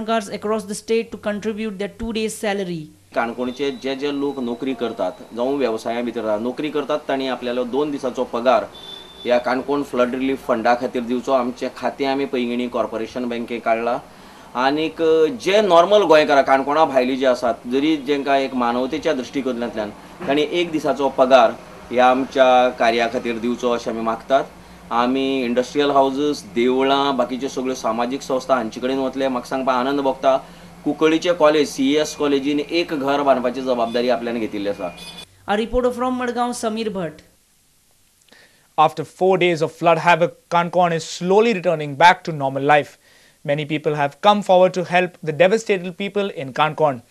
Cars across the state to contribute their 2 days salary. काणकोणचे जे लोक नोकरी करतात जावं व्यवसाया भितर नोकरी करतात तांणी आपल्याला 2 दिसाचो पगार ह्या काणकोण फ्लड रिलीफ फंडा खातीर दिवचो. आमचे खातें आमी पैंगिणी कॉर्पोरेशन बँकेक काडला. आनीक जे नॉर्मल गोंयकारां काणकोणा भायली जे आसात जरी जेंकां एक मानवतेच्या दृश्टिकोनांतल्यान तांणी 1 दिसाचो पगार ह्या आमच्या कार्या खातीर दिवचो अशें आमी मागतात. आमी इंडस्ट्रियल हाऊसेस देवळां बाकीच्यो सगळ्यो सामाजीक संस्था हांचे कडेन वतले. म्हाका सांगपाक आनंद भोगता कुंकळीचे कॉलेज CES कॉलेजीन एक घर बांदपाची जबाबदारी आपल्यान घेतिल्ली आसा. A reporter from Madgaon, Samir Bhatt. After 4 days of flood havoc, Kankon is slowly returning back to normal life. Many people have come forward to help the devastated people in Kankon.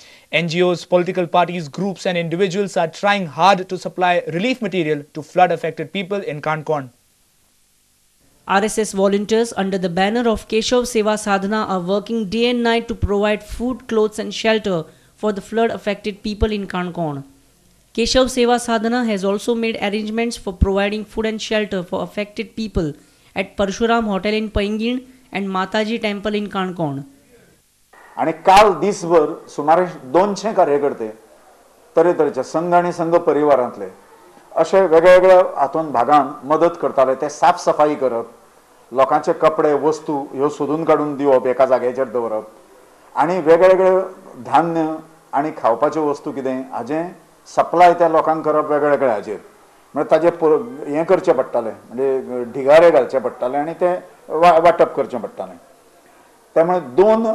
NGOs, political parties, groups and individuals are trying hard to supply relief material to flood-affected people in Kankon. RSS volunteers under the banner of Keshav Seva Sadhana are working day and night to provide food, clothes and shelter for the flood-affected people in Kankon. Keshav Seva Sadhana has also made arrangements for providing food and shelter for affected people at Parshuram Hotel in Paingin and Mataji Temple in Kankon. आणि काल दिसभर सुमारे 200 कार्यकर्ते तरेतरेचे संघ आणि संघ परिवारांतले अशे वेगवेगळ्या हातून भागांत मदत करताले. ते साफ सफाई करप, लोकांचे कपडे वस्तू ह्यो सोदून काडून दिवप, एका जाग्याचेर दवरप आणि वेगवेगळे धान्य आणि खावपाच्यो वस्तू कितें हाजें सप्लाय त्या लोकांक करप वेगवेगळ्या हाजेर. म्हणजे ताजें हें करचें पडटालें, म्हणजे ढिगारे घालचे पडटाले आणि ते वाटप करचें पडटालें. त्यामुळे 2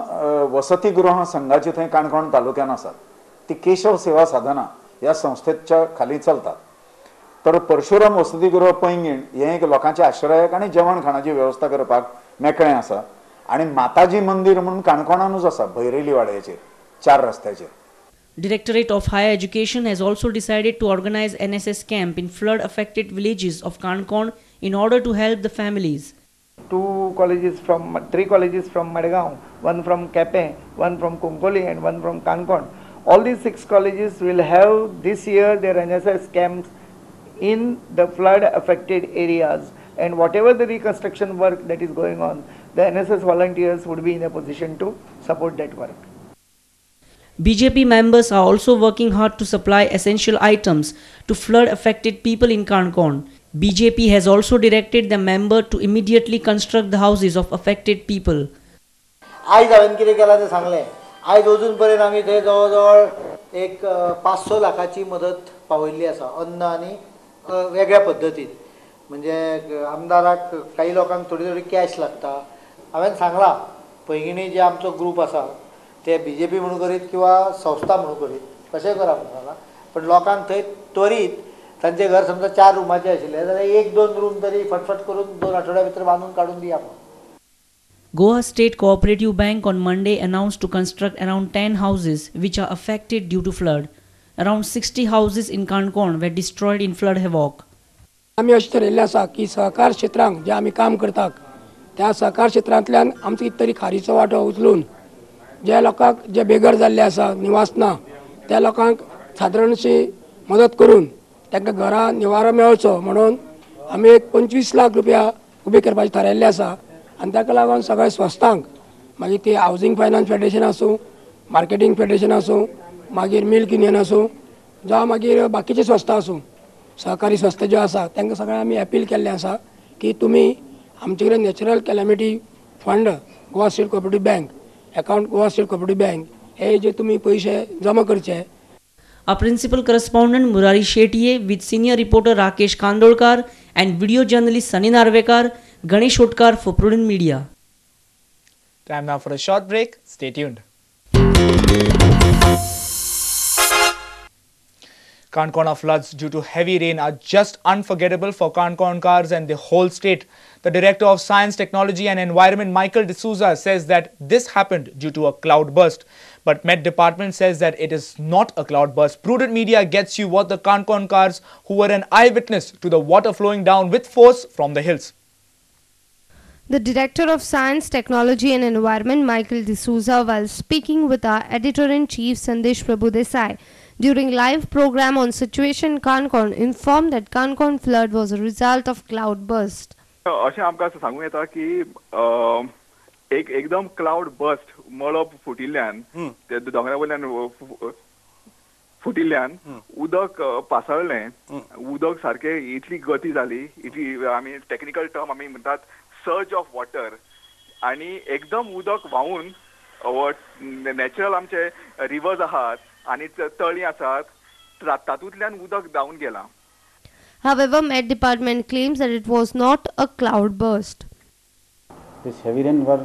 वसतिगृह संघाची थंय काणकोण तालुक्यान आसात. ती केशव सेवा साधना ह्या संस्थेच्या खाली चलतात. तर परशुराम वसतिगृह पैंगीण हें एक लोकांच्या आश्रयाक आनी जेवण खाणाची वेवस्था करपाक मेकळें आसा. आनी माताजी मंदिर म्हणून काणकोणानूच आसा भैरेली वाड्याचेर 4 रस्त्याचेर. Directorate of Higher Education has also decided to organize NSS camp in flood-affected villages of Kankon in order to help the families. 3 colleges from Madgaon, 1 from Kepe, 1 from Kunkoli and 1 from Kankon. All these 6 colleges will have this year their NSS camps in the flood affected areas, and whatever the reconstruction work that is going on, the NSS volunteers would be in a position to support that work. BJP members are also working hard to supply essential items to flood affected people in Kankon. BJP has also directed the member to immediately construct the houses of affected people. आज हांवें कितें केलां तें सांगलें. आज अजून पर्यंत आमी थंय जवळ एक 500 लाखाची मदत पावयल्ली आसा अन्न आनी वेगळ्या पद्दतीन. म्हणजे आमदाराक काही लोकांक थोडी कॅश लागता. हांवें सांगलां पैंगिणी जे आमचो ग्रूप आसा ते BJP म्हणून करीत किंवा संस्था म्हणून करीत कशें करा म्हणून सांगलां. पण लोकांक थंय त्वरीत तांचे घर समजा 4 रुमाचे आशिल्ले जाल्यार 1-2 रूम तरी फटफट करून 2 आठवड्या भितर बांदून काडून दिया म्हणून. Goa State Cooperative Bank on Monday announced to construct around 10 houses which are affected due to flood. Around 60 houses in Kankon were destroyed in flood havoc. आम्ही अशें ठरयल्लें आसा की सहकार क्षेत्रांत जे आमी काम करतात त्या सहकार क्षेत्रांतल्यान आमचो कितें तरी खारीचो वांटो उचलून ज्या लोकांक जे बेगर जाल्ले आसा निवास ना त्या लोकांक सादारणशी मदत करून तांकां घरां निवारो मेळचो म्हणून आमी एक 25 लाख रुपया उबे करपाचें थारायल्लें आसा. आनी ताका लागून सगळ्या संस्थांक मागीर ती हावजींग फायनान्स फेडरेशन आसूं, मार्केटिंग फेडरेशन आसूं, मागीर मिल्क युनियन आसूं जावं मागीर बाकीचे संस्था आसूं, सहकारी संस्था ज्यो आसा तांकां सगळ्यांक आमी अपील केल्लें आसा की तुमी आमचे कडेन natural calamity fund Goa state cooperative bank account Goa state cooperative bank हे जे तुमी पयशे जमा करचे. Our principal correspondent Murari Shettiye with senior reporter Rakesh Kandolkar and video journalist Sunny Narvekar, Ganesh Hotkar for Prudent Media. Time now for a short break. Stay tuned. Kankona floods due to heavy rain are just unforgettable for Kankonkars and the whole state. The Director of Science, Technology and Environment, Michael D'Souza, says that this happened due to a cloud burst. But Met Department says that it is not a cloud burst. Prudent Media gets you what the Kankonkars who were an eyewitness to the water flowing down with force from the hills. The Director of Science, Technology and Environment, Michael D'Souza, while speaking with our Editor-in-Chief Sandesh Prabhudesai during live program on Situation Kankon, informed that Kankon flood was a result of cloud burst. अशें आमकां सांगूं येता की एकदम cloud burst मळब फुटिल्ल्यान ते दोंगरा वयल्यान फुटिल्ल्यान उदक पासळ्ळें उदक सारकें इतली गती जाली इतली आमी टेक्निकल टर्म आमी म्हणटात सर्ज ऑफ वॉटर आनी एकदम उदक व्हांवून नॅचरल आमचे रिवर्स आहात आनी तळी आसात तातूंतल्यान उदक धांवन गेलां. However, Met Department claims that it was not a cloud burst. This heavy rain were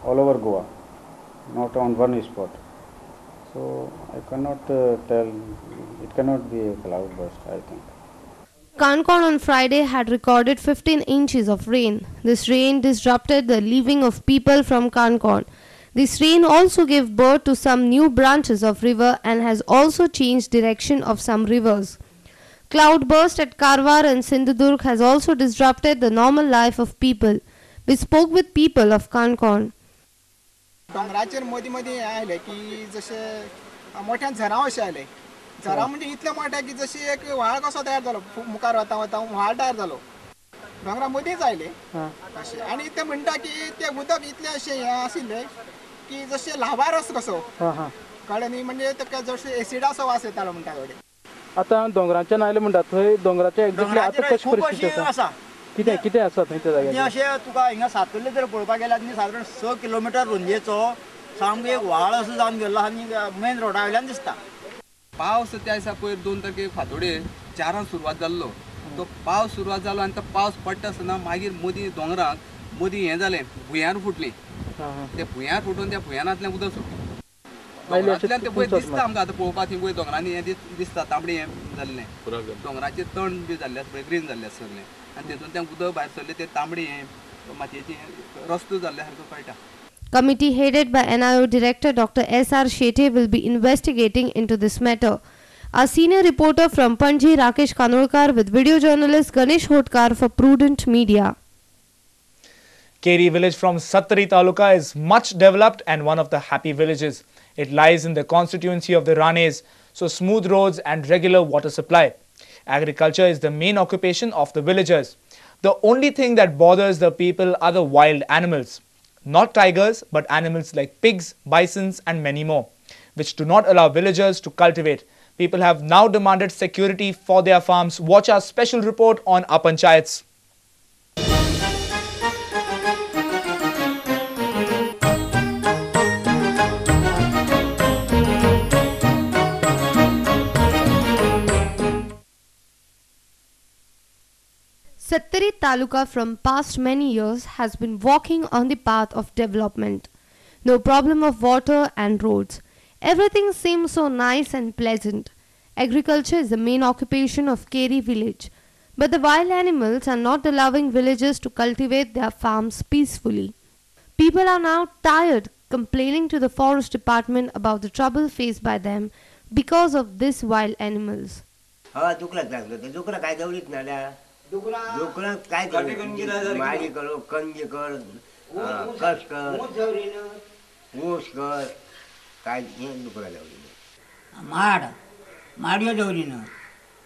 all over Goa, not on one spot. So I cannot tell, it cannot be a cloud burst, I think. Kankon on Friday had recorded 15 inches of rain. This rain disrupted the living of people from Kankon. This rain also gave birth to some new branches of river and has also changed direction of some rivers. Cloudburst at Karwar and Sindhudurg has also disrupted the normal life of people. We spoke with people of Kankon. डोंगराचेर मदीं मदीं आयले की जशे मोठ्यान झरां अशें आयले झरां म्हणजे इतले मोठे की जशी एक व्हाळ कसो तयार जालो मुखार वता वता व्हाळ तयार जालो डोंगरा मदींच आयले अशें आनी ते म्हणटा की ते उदक इतलें अशें हें आशिल्लें की जशें लावारस कसो कळ्ळें न्ही म्हणजे ताका जशें एसिडाचो वास येतालो म्हणटा थोडे. आता दोंगराच्यान आयले म्हणटात थंय दोंगराचे एक्झॅक्टली आतां कशी परिस्थिती आसा कितें कितें आसा थंय त्या जाग्यार अशें तुका हिंगा सातुर्ले जर पळोवपाक गेल्यार न्ही सादारण 6 किलोमिटर रुंदयेचो सामको एक व्हाळ असो जावन गेल्लो आनी मेन रोडा वयल्यान दिसता. पावस त्या दिसा पयर 2 तारखेक फांतोडे 4 सुरवात जाल्लो तो पावस सुरवात जालो आनी तो पावस पडटा आसतना मागीर मदीं दोंगराक मदीं हें जालें भुंयार फुटलीं ते भुंयार फुटून त्या भुंयारांतल्यान उदक सुटलें दोंगरांतल्यान ते पयर दिसता आमकां आतां पळोवपाक थंय पळय दोंगरांनी हें दिसता तांबडी हें जाल्लें दोंगराचें तण बी जाल्लें आसा पळय ग्रीन जाल्लें आसा सगळें आनी तेतूंतल्यान उदक भायर सरलें ते तांबडी हें मातयेची रस्तो जाल्ल्या सारको कळटा. Committee headed by NIO Director Dr. S.R. Shetty will be investigating into this matter. Our senior reporter from Panji, Rakesh Kanolkar, with video journalist Ganesh Hotkar for Prudent Media. Keri village from Sattari Taluka is much developed and one of the happy villages. It lies in the constituency of the Ranes, so smooth roads and regular water supply. Agriculture is the main occupation of the villagers. The only thing that bothers the people are the wild animals. Not tigers, but animals like pigs, bisons and many more, which do not allow villagers to cultivate. People have now demanded security for their farms. Watch our special report on our panchayats. Sattari Taluka from past many years has been walking on the path of development. No problem of water and roads. Everything seems so nice and pleasant. Agriculture is the main occupation of Keri village. But the wild animals are not allowing villagers to cultivate their farms peacefully. People are now tired complaining to the forest department about the trouble faced by them because of these wild animals. डुकरां काय माडी करो कंदी कर कस कर ऊस कर काय डुकरां लावली माडयो दवरिना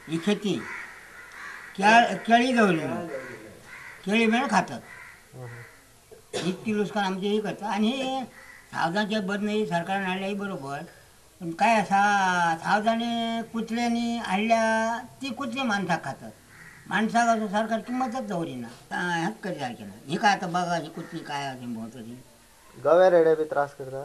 ही खेती केळी दवरिना केळी मेळ खातात इतकी लुस्कान आमचे ही करता आनी सावजांचे बदली सरकारान हाडल्याय बरोबर पण काय आसा सावजांनी कुत्र्यांनी हाडल्या ती कुत्री माणसाक खातात माणसाक असं सरकार किंमतच दवरिना हेंच करी सारकें ना ही काय आतां बघा ही कुत्री काय अशी भोंवतली गवे रेडे बी त्रास करता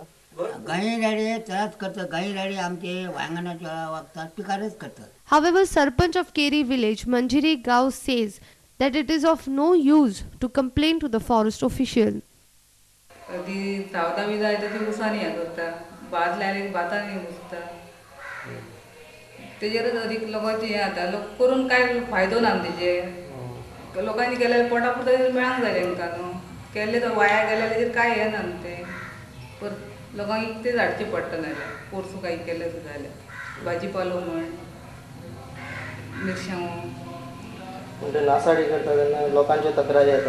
गाई रेडे त्रास करतात गाई रेडे आमचे वांगणाचे वागतात पिकारच करतात. However, Sarpanch of Keri village, Manjiri Gao, says that it is of no use to complain to the forest official. ती सावदा बी जाय ती उसांनी हें करता भात लायले की भातांनी घुसता तेजेरच अदीक लोकांची हें जाता लोक करून काय फायदो ना तेजे लोकांनी केल्यार पोटा पुरता मेळांक जाय तांकां न्हू केल्ले तो वाया गेले तेजेर काय हें ना ते पर लोकांक इकतेच हाडचें पडटा नाल्यार पोरसूं काय केलें सुद्दां जाल्यार भाजी पालो म्हण मिरसांगो म्हणजे नासाडी करता तेन्ना लोकांच्यो तक्रारी येतात